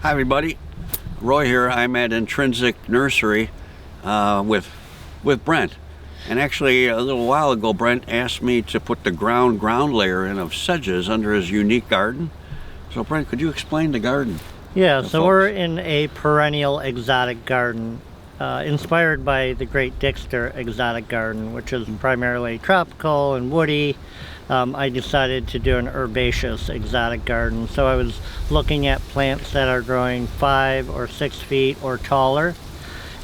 Hi everybody, Roy here. I'm at Intrinsic Nursery with Brent. And actually a little while ago Brent asked me to put the ground layer in of sedges under his unique garden. So Brent, could you explain the garden? Yeah, so we're in a perennial exotic garden inspired by the Great Dixter exotic garden, which is primarily tropical and woody. I decided to do an herbaceous exotic garden. So I was looking at plants that are growing 5 or 6 feet or taller.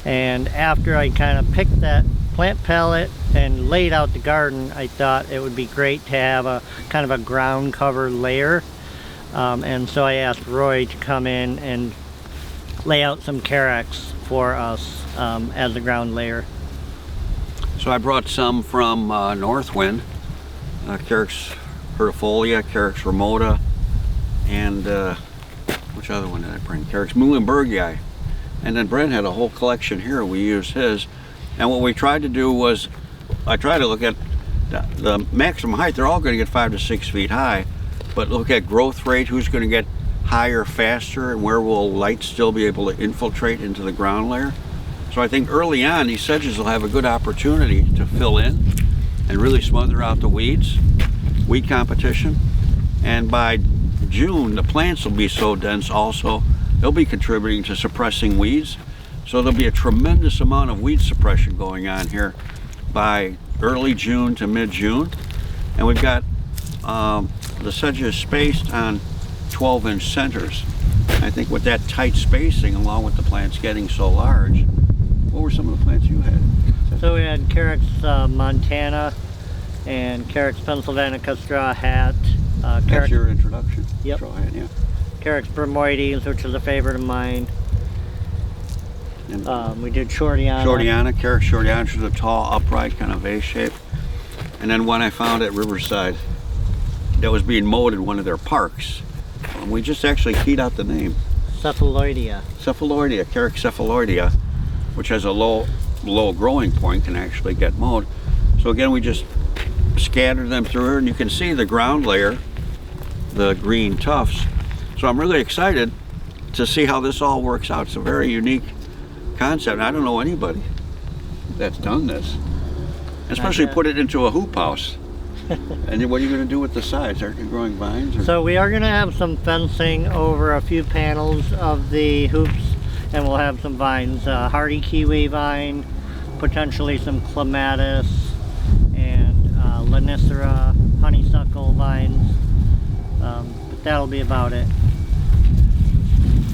And after I kind of picked that plant palette and laid out the garden, I thought it would be great to have a kind of a ground cover layer. And so I asked Roy to come in and lay out some carex for us as a ground layer. So I brought some from Northwind, Carex hertifolia, Carex remota, and which other one did I bring? Carex muhlenbergii. And then Brent had a whole collection here. We used his. And what we tried to do was, I tried to look at the maximum height. They're all going to get 5 to 6 feet high, but look at growth rate, who's going to get higher faster, and where will light still be able to infiltrate into the ground layer. So I think early on these sedges will have a good opportunity to fill in and really smother out the weed competition. And by June the plants will be so dense also, they'll be contributing to suppressing weeds. So there'll be a tremendous amount of weed suppression going on here by early June to mid-June. And we've got the sedges spaced on 12-inch centers. I think with that tight spacing, along with the plants getting so large, what were some of the plants you had? So we had Carex Montana and Carex Pennsylvanica straw hat. That's your introduction? Yep. Straw hat, yeah. Carex bromoides, which is a favorite of mine. And we did Shortiana. Carex Shortiana, which is a tall, upright, kind of V-shape. And then one I found at Riverside that was being mowed in one of their parks. And we just actually keyed out the name. Cephaloidea. Cephaloidea, Carex cephaloidea, which has a low growing point, can actually get mowed. So again, we just scattered them through here, and you can see the ground layer, the green tufts. So I'm really excited to see how this all works out. It's a very unique concept. I don't know anybody that's done this, especially put it into a hoop house. And then what are you going to do with the sides? Are you growing vines? Or? So we are going to have some fencing over a few panels of the hoops, and we'll have some vines, hardy kiwi vine, potentially some clematis, and Lonicera, honeysuckle vines. But that'll be about it.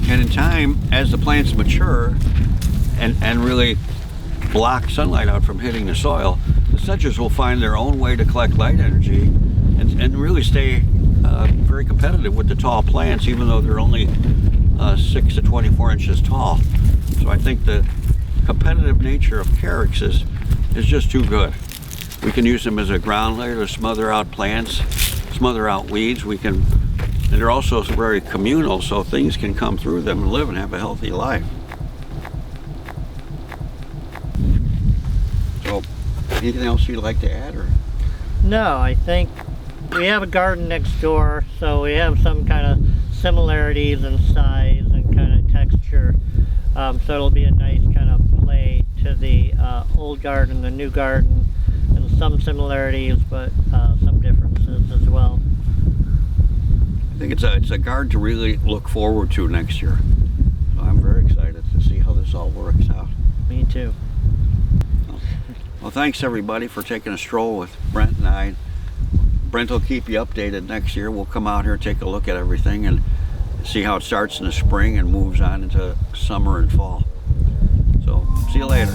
And in time, as the plants mature and really block sunlight out from hitting the soil, the sedges will find their own way to collect light energy and really stay very competitive with the tall plants, even though they're only 6 to 24 inches tall. So I think the competitive nature of Carex is just too good. We can use them as a ground layer to smother out plants, smother out weeds. And they're also very communal, so things can come through them and live and have a healthy life. So, anything else you'd like to add? Or? No, I think we have a garden next door, so we have some kind of similarities in size and kind of texture. So it'll be a nice kind of play to the old garden, the new garden, and some similarities, but some differences as well. I think it's a garden to really look forward to next year. So I'm very excited to see how this all works out. Me too. Well, thanks everybody for taking a stroll with Brent and I. Brent will keep you updated next year. We'll come out here, take a look at everything, and see how it starts in the spring and moves on into summer and fall. So, see you later.